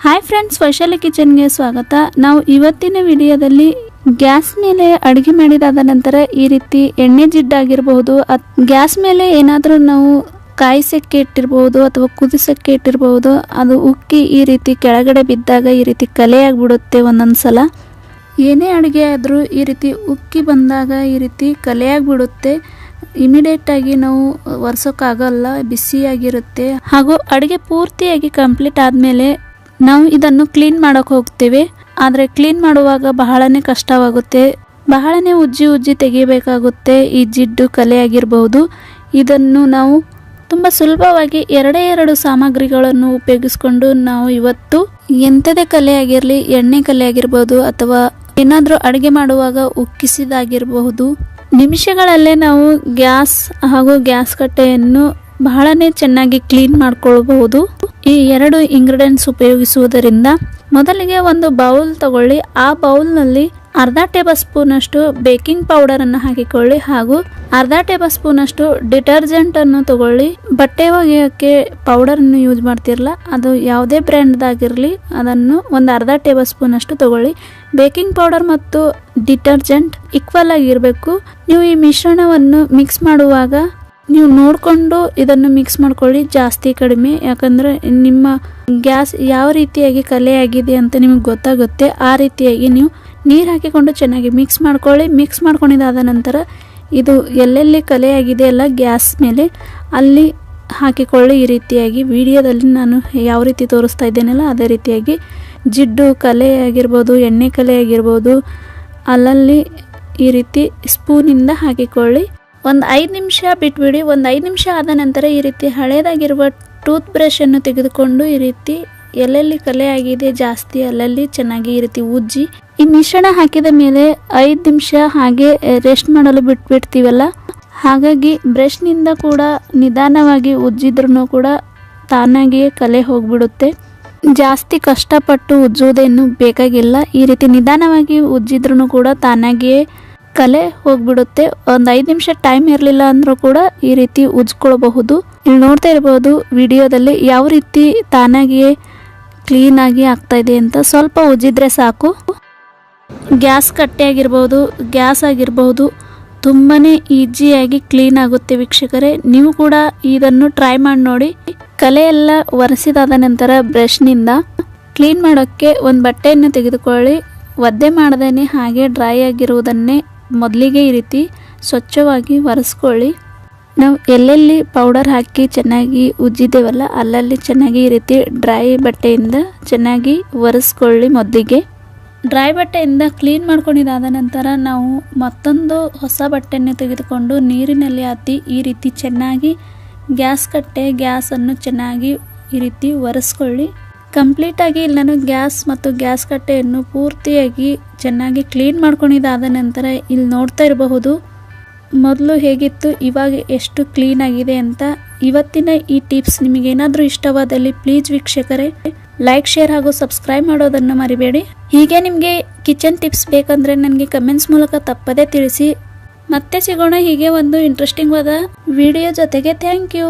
Hi friends, Vaishali ಕಿಚನ್ಗೆ ಸ್ವಾಗತ. ನಾವು ಇವತ್ತಿನ ವಿಡಿಯೋದಲ್ಲಿ ಗ್ಯಾಸ್ ಮೇಲೆ ಅಡುಗೆ ಮಾಡಿದಾದ ನಂತರ ಈ ರೀತಿ ಎಣ್ಣೆ ಜಿಡ್ಡಾಗಿರಬಹುದು, ಗ್ಯಾಸ್ ಮೇಲೆ ಏನಾದರೂ ನಾವು ಕಾಯಿಸಕ್ಕೆ ಇಟ್ಟಿರಬಹುದು ಅಥವಾ ಕುದಿಸಕ್ಕೆ ಇಟ್ಟಿರಬಹುದು, ಅದು ಉಕ್ಕಿ ಈ ರೀತಿ ಕೆಳಗಡೆ ಬಿದ್ದಾಗ ಈ ರೀತಿ ಕಲೆಯಾಗಿಬಿಡುತ್ತೆ. ಒಂದೊಂದ್ಸಲ ಏನೇ ಅಡುಗೆ ಆದರೂ ಈ ರೀತಿ ಉಕ್ಕಿ ಬಂದಾಗ ಈ ರೀತಿ ಕಲೆಯಾಗಿಬಿಡುತ್ತೆ. ಇಮಿಡಿಯೇಟಾಗಿ ನಾವು ಒರೆಸೋಕ್ಕಾಗಲ್ಲ, ಬಿಸಿಯಾಗಿರುತ್ತೆ. ಹಾಗೂ ಅಡುಗೆ ಪೂರ್ತಿಯಾಗಿ ಕಂಪ್ಲೀಟ್ ಆದಮೇಲೆ ನಾವು ಇದನ್ನು ಕ್ಲೀನ್ ಮಾಡೋಕೆ ಹೋಗ್ತೇವೆ. ಆದರೆ ಕ್ಲೀನ್ ಮಾಡುವಾಗ ಬಹಳನೇ ಕಷ್ಟವಾಗುತ್ತೆ, ಬಹಳನೇ ಉಜ್ಜಿ ತೆಗಿಬೇಕಾಗುತ್ತೆ. ಈ ಜಿಡ್ಡು ಕಲೆಯಾಗಿರಬಹುದು. ಇದನ್ನು ನಾವು ತುಂಬ ಸುಲಭವಾಗಿ ಎರಡು ಸಾಮಗ್ರಿಗಳನ್ನು ಉಪಯೋಗಿಸ್ಕೊಂಡು ನಾವು ಇವತ್ತು ಎಂಥದೇ ಕಲೆ ಆಗಿರಲಿ, ಎಣ್ಣೆ ಕಲೆ ಆಗಿರ್ಬೋದು ಅಥವಾ ಏನಾದರೂ ಅಡುಗೆ ಮಾಡುವಾಗ ಉಕ್ಕಿಸಿದಾಗಿರಬಹುದು, ನಿಮಿಷಗಳಲ್ಲೇ ನಾವು ಗ್ಯಾಸ್ ಹಾಗೂ ಗ್ಯಾಸ್ ಕಟ್ಟೆಯನ್ನು ಬಹಳನೇ ಚೆನ್ನಾಗಿ ಕ್ಲೀನ್ ಮಾಡ್ಕೊಳ್ಬಹುದು ಈ ಎರಡು ಇಂಗ್ರೀಡಿಯೆಂಟ್ಸ್ ಉಪಯೋಗಿಸುವುದರಿಂದ. ಮೊದಲಿಗೆ ಒಂದು ಬೌಲ್ ತಗೊಳ್ಳಿ. ಆ ಬೌಲ್ನಲ್ಲಿ ಅರ್ಧ ಟೇಬಲ್ ಸ್ಪೂನ್ ಅಷ್ಟು ಬೇಕಿಂಗ್ ಪೌಡರ್ ಅನ್ನು ಹಾಕಿಕೊಳ್ಳಿ ಹಾಗೂ ಅರ್ಧ ಟೇಬಲ್ ಸ್ಪೂನ್ ಅಷ್ಟು ಡಿಟರ್ಜೆಂಟ್ ಅನ್ನು ತಗೊಳ್ಳಿ. ಬಟ್ಟೆ ಒಗೆಯೋಕ್ಕೆ ಪೌಡರ್ ಅನ್ನು ಯೂಸ್ ಮಾಡ್ತಿರಲ್ಲ, ಅದು ಯಾವುದೇ ಬ್ರ್ಯಾಂಡ್ದಾಗಿರಲಿ ಅದನ್ನು ಒಂದು ಅರ್ಧ ಟೇಬಲ್ ಸ್ಪೂನ್ ಅಷ್ಟು ತಗೊಳ್ಳಿ. ಬೇಕಿಂಗ್ ಪೌಡರ್ ಮತ್ತು ಡಿಟರ್ಜೆಂಟ್ ಈಕ್ವಲ್ ಆಗಿರಬೇಕು. ನೀವು ಈ ಮಿಶ್ರಣವನ್ನು ಮಿಕ್ಸ್ ಮಾಡುವಾಗ ನೀವು ನೋಡಿಕೊಂಡು ಇದನ್ನು ಮಿಕ್ಸ್ ಮಾಡ್ಕೊಳ್ಳಿ, ಜಾಸ್ತಿ ಕಡಿಮೆ. ಯಾಕಂದರೆ ನಿಮ್ಮ ಗ್ಯಾಸ್ ಯಾವ ರೀತಿಯಾಗಿ ಕಲೆಯಾಗಿದೆ ಅಂತ ನಿಮಗೆ ಗೊತ್ತಾಗುತ್ತೆ. ಆ ರೀತಿಯಾಗಿ ನೀವು ನೀರು ಹಾಕಿಕೊಂಡು ಚೆನ್ನಾಗಿ ಮಿಕ್ಸ್ ಮಾಡ್ಕೊಳ್ಳಿ. ಮಿಕ್ಸ್ ಮಾಡ್ಕೊಂಡಿದ್ದಾದ ನಂತರ ಇದು ಎಲ್ಲೆಲ್ಲಿ ಕಲೆಯಾಗಿದೆ ಅಲ್ಲ ಗ್ಯಾಸ್ ಮೇಲೆ ಅಲ್ಲಿ ಹಾಕಿಕೊಳ್ಳಿ. ಈ ರೀತಿಯಾಗಿ ವಿಡಿಯೋದಲ್ಲಿ ನಾನು ಯಾವ ರೀತಿ ತೋರಿಸ್ತಾ ಇದ್ದೇನಲ್ಲ ಅದೇ ರೀತಿಯಾಗಿ ಜಿಡ್ಡು ಕಲೆ ಆಗಿರ್ಬೋದು, ಎಣ್ಣೆ ಕಲೆ ಆಗಿರ್ಬೋದು, ಅಲ್ಲಲ್ಲಿ ಈ ರೀತಿ ಸ್ಪೂನಿಂದ ಹಾಕಿಕೊಳ್ಳಿ. ಒಂದು 5 ನಿಮಿಷ ಬಿಟ್ಬಿಡಿ. ಒಂದು 5 ನಿಮಿಷ ಆದ ನಂತರ ಈ ರೀತಿ ಹಳೇದಾಗಿರುವ ಟೂತ್ ಬ್ರಷನ್ನು ತೆಗೆದುಕೊಂಡು ಈ ರೀತಿ ಎಲ್ಲೆಲ್ಲಿ ಕಲೆ ಆಗಿದೆ ಜಾಸ್ತಿ ಅಲ್ಲಲ್ಲಿ ಚೆನ್ನಾಗಿ ಈ ರೀತಿ ಉಜ್ಜಿ. ಈ ಮಿಶ್ರಣ ಹಾಕಿದ ಮೇಲೆ 5 ನಿಮಿಷ ಹಾಗೆ ರೆಸ್ಟ್ ಮಾಡಲು ಬಿಟ್ಬಿಡ್ತೀವಲ್ಲ, ಹಾಗಾಗಿ ಬ್ರಷ್ನಿಂದ ಕೂಡ ನಿಧಾನವಾಗಿ ಉಜ್ಜಿದ್ರೂ ಕೂಡ ತಾನಾಗಿಯೇ ಕಲೆ ಹೋಗ್ಬಿಡುತ್ತೆ. ಜಾಸ್ತಿ ಕಷ್ಟಪಟ್ಟು ಉಜ್ಜೋದೇನು ಬೇಕಾಗಿಲ್ಲ. ಈ ರೀತಿ ನಿಧಾನವಾಗಿ ಉಜ್ಜಿದ್ರೂ ಕೂಡ ತಾನಾಗಿಯೇ ಕಲೆ ಹೋಗ್ಬಿಡುತ್ತೆ. ಒಂದು 5 ನಿಮಿಷ ಟೈಮ್ ಇರಲಿಲ್ಲ ಅಂದರೂ ಕೂಡ ಈ ರೀತಿ ಉಜ್ಕೊಳ್ಬಹುದು. ಇಲ್ಲಿ ನೋಡ್ತಾ ಇರ್ಬೋದು ವಿಡಿಯೋದಲ್ಲಿ ಯಾವ ರೀತಿ ತಾನಾಗಿಯೇ ಕ್ಲೀನಾಗಿ ಆಗ್ತಾ ಇದೆ ಅಂತ. ಸ್ವಲ್ಪ ಉಜ್ಜಿದ್ರೆ ಸಾಕು. ಗ್ಯಾಸ್ ಕಟ್ಟೆ ಆಗಿರ್ಬೋದು, ಗ್ಯಾಸ್ ಆಗಿರ್ಬೋದು, ತುಂಬಾ ಈಸಿಯಾಗಿ ಕ್ಲೀನ್ ಆಗುತ್ತೆ ವೀಕ್ಷಕರೇ. ನೀವು ಕೂಡ ಇದನ್ನು ಟ್ರೈ ಮಾಡಿ ನೋಡಿ. ಕಲೆ ಎಲ್ಲ ಒರೆಸಿದಾದ ನಂತರ ಬ್ರಷ್ನಿಂದ ಕ್ಲೀನ್ ಮಾಡೋಕ್ಕೆ ಒಂದು ಬಟ್ಟೆಯನ್ನು ತೆಗೆದುಕೊಳ್ಳಿ. ಒದ್ದೆ ಮಾಡ್ದೇ ಹಾಗೆ ಡ್ರೈ ಆಗಿರುವುದನ್ನೇ ಮೊದಲಿಗೆ ಈ ರೀತಿ ಸ್ವಚ್ಛವಾಗಿ ಒರೆಸ್ಕೊಳ್ಳಿ. ನಾವು ಎಲ್ಲೆಲ್ಲಿ ಪೌಡರ್ ಹಾಕಿ ಚೆನ್ನಾಗಿ ಉಜ್ಜಿದ್ದೇವಲ್ಲ ಅಲ್ಲಲ್ಲಿ ಚೆನ್ನಾಗಿ ಈ ರೀತಿ ಡ್ರೈ ಬಟ್ಟೆಯಿಂದ ಚೆನ್ನಾಗಿ ಒರೆಸ್ಕೊಳ್ಳಿ. ಮೊದಲಿಗೆ ಡ್ರೈ ಬಟ್ಟೆಯಿಂದ ಕ್ಲೀನ್ ಮಾಡ್ಕೊಂಡಿದ್ದಾದ ನಂತರ ನಾವು ಮತ್ತೊಂದು ಹೊಸ ಬಟ್ಟೆಯನ್ನು ತೆಗೆದುಕೊಂಡು ನೀರಿನಲ್ಲಿ ಹಾಕಿ ಈ ರೀತಿ ಚೆನ್ನಾಗಿ ಗ್ಯಾಸನ್ನು ಚೆನ್ನಾಗಿ ಈ ರೀತಿ ಒರೆಸ್ಕೊಳ್ಳಿ. ಕಂಪ್ಲೀಟಾಗಿ ಇಲ್ಲಿ ನಾನು ಗ್ಯಾಸ್ ಮತ್ತು ಗ್ಯಾಸ್ ಕಟ್ಟೆಯನ್ನು ಪೂರ್ತಿಯಾಗಿ ಚೆನ್ನಾಗಿ ಕ್ಲೀನ್ ಮಾಡ್ಕೊಂಡಿದ್ದಾದ ನಂತರ ಇಲ್ಲಿ ನೋಡ್ತಾ ಇರಬಹುದು ಮೊದಲು ಹೇಗಿತ್ತು ಇವಾಗ ಎಷ್ಟು ಕ್ಲೀನ್ ಆಗಿದೆ ಅಂತ. ಇವತ್ತಿನ ಈ ಟಿಪ್ಸ್ ನಿಮಗೇನಾದರೂ ಇಷ್ಟವಾದಲ್ಲಿ ಪ್ಲೀಸ್ ವೀಕ್ಷಕರೇ ಲೈಕ್, ಶೇರ್ ಹಾಗೂ ಸಬ್ಸ್ಕ್ರೈಬ್ ಮಾಡೋದನ್ನು ಮರಿಬೇಡಿ. ಹೀಗೆ ನಿಮಗೆ ಕಿಚನ್ ಟಿಪ್ಸ್ ಬೇಕಂದರೆ ನನಗೆ ಕಮೆಂಟ್ಸ್ ಮೂಲಕ ತಪ್ಪದೇ ತಿಳಿಸಿ. ಮತ್ತೆ ಸಿಗೋಣ ಹೀಗೆ ಒಂದು ಇಂಟ್ರೆಸ್ಟಿಂಗ್ ಆದ ವಿಡಿಯೋ ಜೊತೆಗೆ. Thank you.